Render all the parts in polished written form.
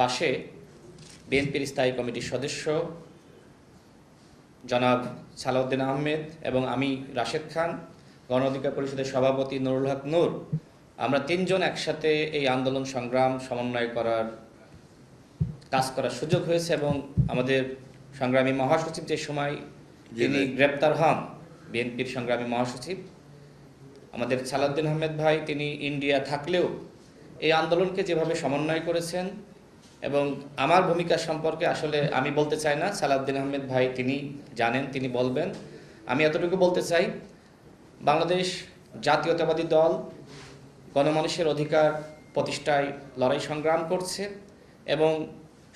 পাশে বিএনপির স্থায়ী কমিটির সদস্য জনাব সালাউদ্দিন আহমেদ এবং আমি রাশেদ খান, গণ অধিকার পরিষদের সভাপতি নুরুল হক নূর, আমরা তিনজন একসাথে এই আন্দোলন সংগ্রাম সমন্বয় করার কাজ করার সুযোগ হয়েছে এবং আমাদের সংগ্রামী মহাসচিব যে সময় তিনি গ্রেপ্তার হন, বিএনপির সংগ্রামী মহাসচিব আমাদের সালাউদ্দিন আহমেদ ভাই, তিনি ইন্ডিয়া থাকলেও এই আন্দোলনকে যেভাবে সমন্বয় করেছেন এবং আমার ভূমিকা সম্পর্কে আসলে আমি বলতে চাই না, সালাউদ্দিন আহমেদ ভাই তিনি জানেন, তিনি বলবেন। আমি এতটুকু বলতে চাই, বাংলাদেশ জাতীয়তাবাদী দল গণমানুষের অধিকার প্রতিষ্ঠায় লড়াই সংগ্রাম করছে এবং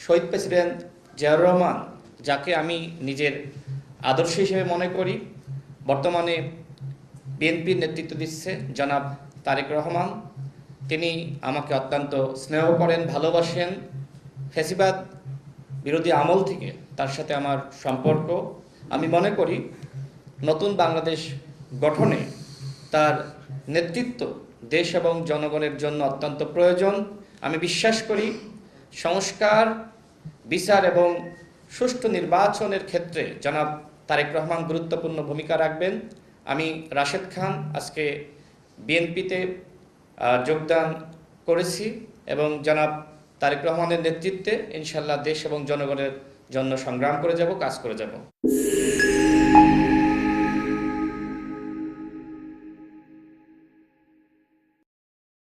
শহীদ প্রেসিডেন্ট জিয়াউর রহমান, যাকে আমি নিজের আদর্শ হিসেবে মনে করি, বর্তমানে বিএনপির নেতৃত্ব দিচ্ছে জনাব তারেক রহমান, তিনি আমাকে অত্যন্ত স্নেহ করেন, ভালোবাসেন। ফ্যাসিবাদ বিরোধী আমল থেকে তার সাথে আমার সম্পর্ক। আমি মনে করি নতুন বাংলাদেশ গঠনে তার নেতৃত্ব দেশ এবং জনগণের জন্য অত্যন্ত প্রয়োজন। আমি বিশ্বাস করি সংস্কার, বিচার এবং সুষ্ঠু নির্বাচনের ক্ষেত্রে জনাব তারেক রহমান গুরুত্বপূর্ণ ভূমিকা রাখবেন। আমি রাশেদ খান আজকে বিএনপিতে যোগদান করেছি এবং জনাব তারেক রহমানের নেতৃত্বে ইনশাল্লাহ দেশ এবং জনগণের জন্য সংগ্রাম করে যাব, কাজ করে যাব।